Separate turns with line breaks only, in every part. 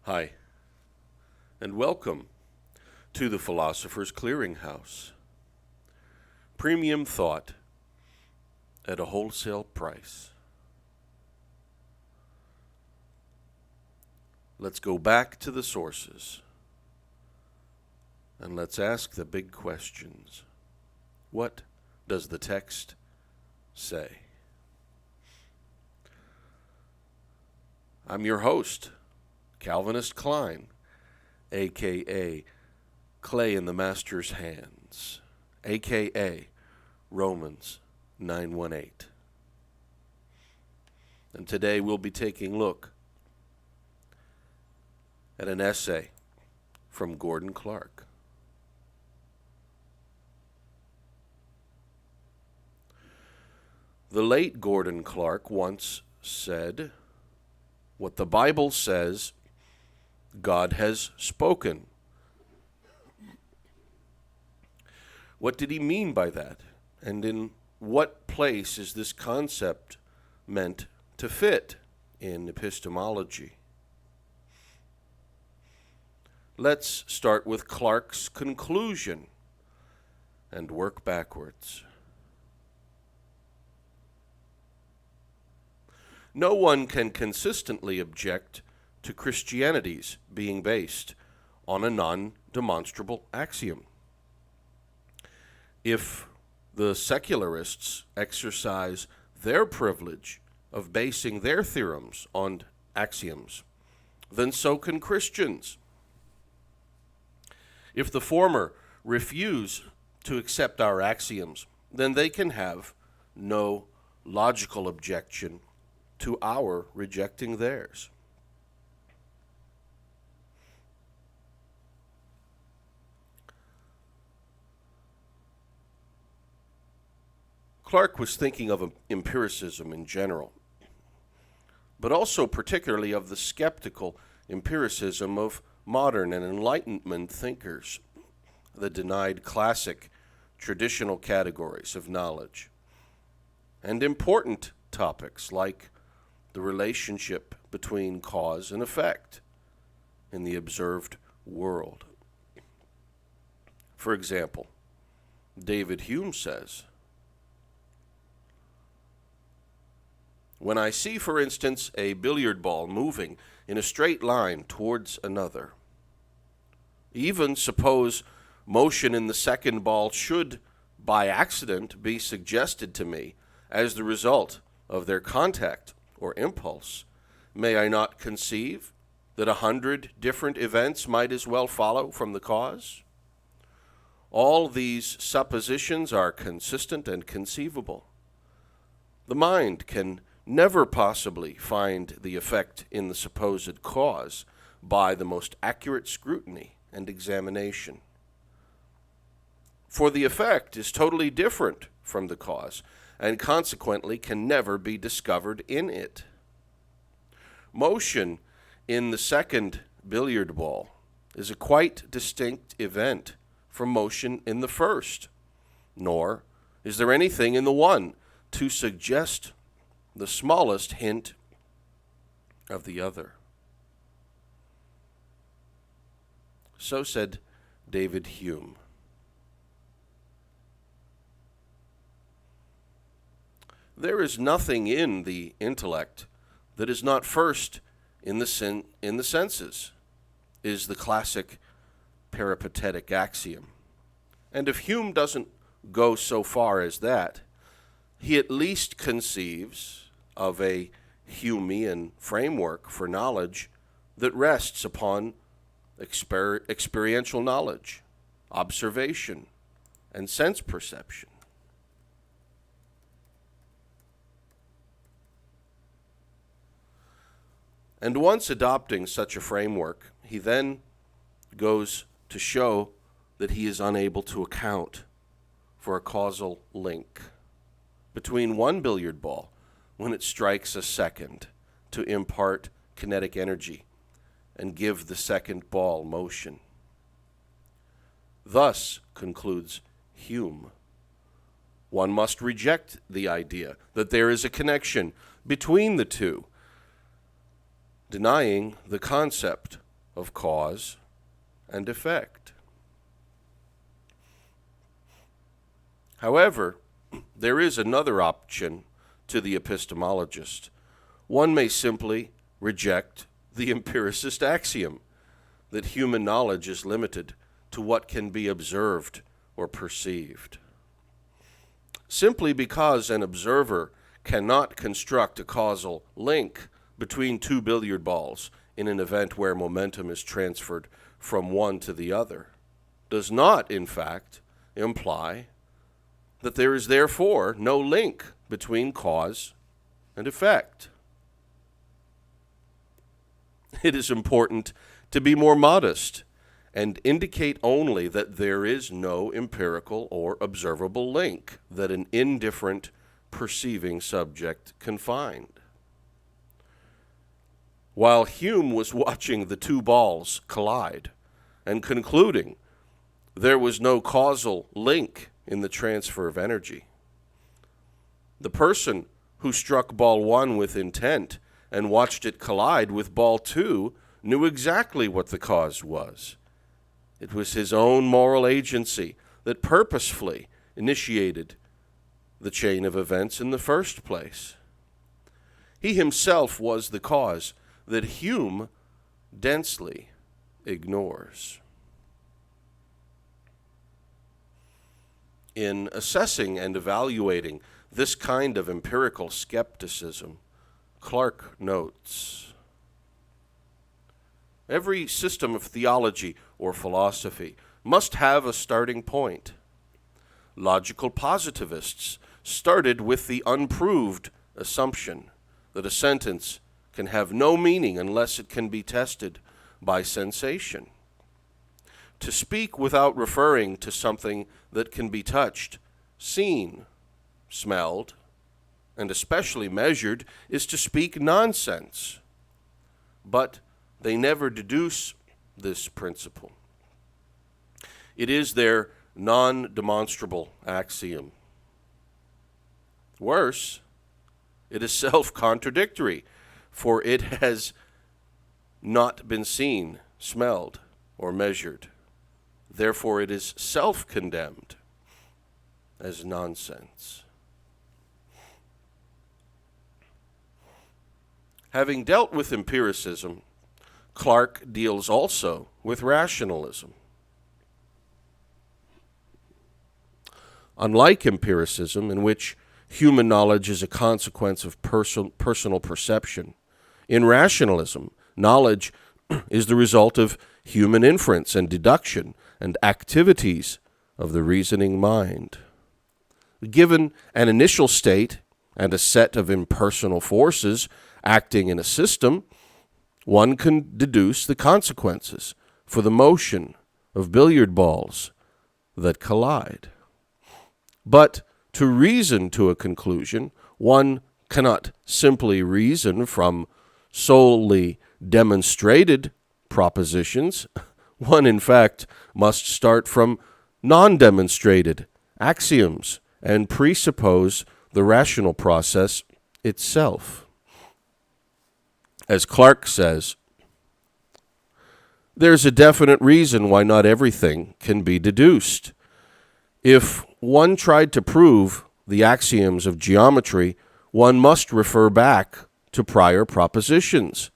Hi, and welcome to the Philosopher's Clearinghouse. Premium thought at a wholesale price. Let's go back to the sources and let's ask the big questions. What does the text say? I'm your host, Calvinist Klein, a.k.a. Clay in the Master's Hands, a.k.a. Romans 9:18. And today we'll be taking a look at an essay from Gordon Clark. The late Gordon Clark once said, "What the Bible says, God has spoken." What did he mean by that? And in what place is this concept meant to fit in epistemology? Let's start with Clark's conclusion and work backwards. No one can consistently object to Christianity's being based on a non-demonstrable axiom. If the secularists exercise their privilege of basing their theorems on axioms, then so can Christians. If the former refuse to accept our axioms, then they can have no logical objection to our rejecting theirs. Clark was thinking of empiricism in general, but also particularly of the skeptical empiricism of modern and Enlightenment thinkers that denied classic, traditional categories of knowledge, and important topics like the relationship between cause and effect in the observed world. For example, David Hume says, "When I see, for instance, a billiard ball moving in a straight line towards another, even suppose motion in the second ball should, by accident, be suggested to me as the result of their contact or impulse, may I not conceive that 100 different events might as well follow from the cause? All these suppositions are consistent and conceivable. The mind can never possibly find the effect in the supposed cause by the most accurate scrutiny and examination. For the effect is totally different from the cause, and consequently can never be discovered in it. Motion in the second billiard ball is a quite distinct event from motion in the first, nor is there anything in the one to suggest the smallest hint of the other." So said David Hume. There is nothing in the intellect that is not first in the senses, is the classic peripatetic axiom. And if Hume doesn't go so far as that, he at least conceives of a Humean framework for knowledge that rests upon experiential knowledge, observation, and sense perception. And once adopting such a framework, he then goes to show that he is unable to account for a causal link between one billiard ball when it strikes a second to impart kinetic energy and give the second ball motion. Thus, concludes Hume, one must reject the idea that there is a connection between the two, denying the concept of cause and effect. However, there is another option to the epistemologist. One may simply reject the empiricist axiom that human knowledge is limited to what can be observed or perceived. Simply because an observer cannot construct a causal link between two billiard balls in an event where momentum is transferred from one to the other does not, in fact, imply that there is therefore no link between cause and effect. It is important to be more modest and indicate only that there is no empirical or observable link that an indifferent perceiving subject can find. While Hume was watching the two balls collide and concluding there was no causal link in the transfer of energy, the person who struck ball 1 with intent and watched it collide with ball 2 knew exactly what the cause was. It was his own moral agency that purposefully initiated the chain of events in the first place. He himself was the cause that Hume densely ignores. In assessing and evaluating this kind of empirical skepticism, Clark notes, every system of theology or philosophy must have a starting point. Logical positivists started with the unproved assumption that a sentence can have no meaning unless it can be tested by sensation. To speak without referring to something that can be touched, seen, smelled, and especially measured is to speak nonsense. But they never deduce this principle. It is their non-demonstrable axiom. Worse, it is self-contradictory, for it has not been seen, smelled, or measured. Therefore, it is self-condemned as nonsense. Having dealt with empiricism, Clark deals also with rationalism. Unlike empiricism, in which human knowledge is a consequence of personal perception, in rationalism, knowledge is the result of human inference and deduction and activities of the reasoning mind. Given an initial state and a set of impersonal forces acting in a system, one can deduce the consequences for the motion of billiard balls that collide. But to reason to a conclusion, one cannot simply reason from solely demonstrated propositions. One, in fact, must start from non-demonstrated axioms and presuppose the rational process itself. As Clark says, there's a definite reason why not everything can be deduced. If one tried to prove the axioms of geometry, one must refer back to prior propositions.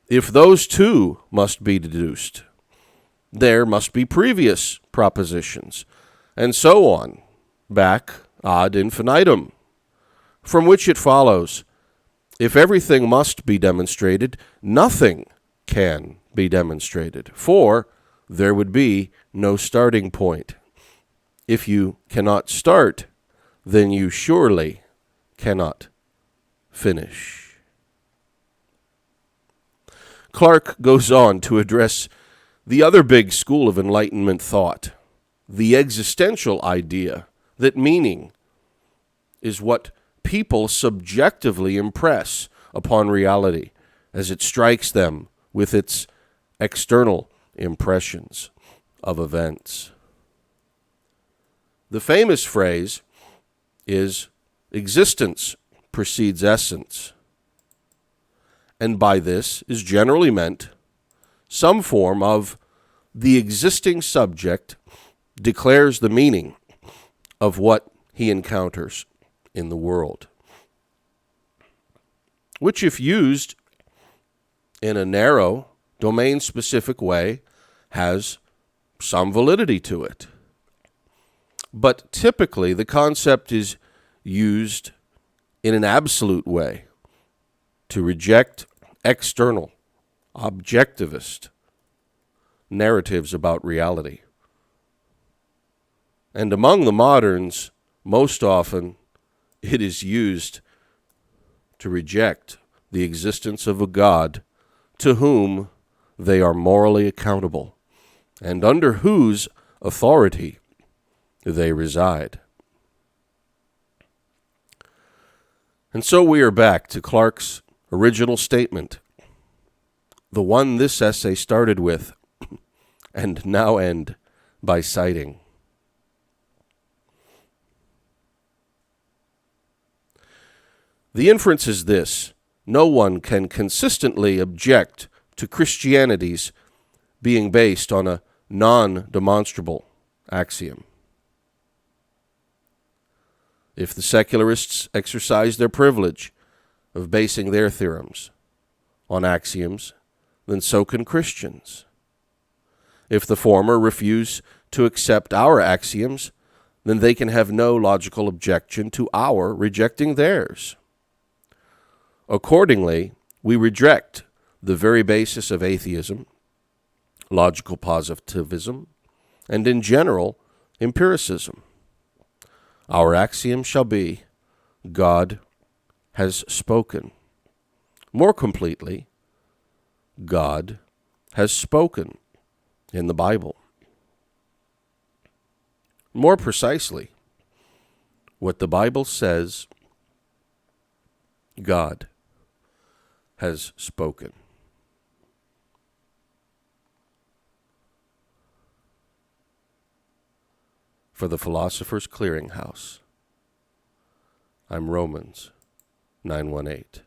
If those too must be deduced, there must be previous propositions, and so on, back ad infinitum, from which it follows, if everything must be demonstrated, nothing can be demonstrated, for there would be no starting point. If you cannot start, then you surely cannot finish. Clark goes on to address the other big school of Enlightenment thought, the existential idea that meaning is what people subjectively impress upon reality as it strikes them with its external impressions of events. The famous phrase is, existence precedes essence, and by this is generally meant some form of the existing subject declares the meaning of what he encounters in the world, which, if used in a narrow, domain-specific way, has some validity to it. But typically, the concept is used in an absolute way to reject external, objectivist narratives about reality. And among the moderns, most often, it is used to reject the existence of a God to whom they are morally accountable and under whose authority they reside. And so we are back to Clark's original statement, the one this essay started with and now end by citing. The inference is this: no one can consistently object to Christianity's being based on a non-demonstrable axiom. If the secularists exercise their privilege of basing their theorems on axioms, then so can Christians. If the former refuse to accept our axioms, then they can have no logical objection to our rejecting theirs. Accordingly, we reject the very basis of atheism, logical positivism, and in general, empiricism. Our axiom shall be, God has spoken. More completely, God has spoken in the Bible. More precisely, what the Bible says, God has spoken. For the Philosopher's Clearinghouse, I'm Romans 9:18.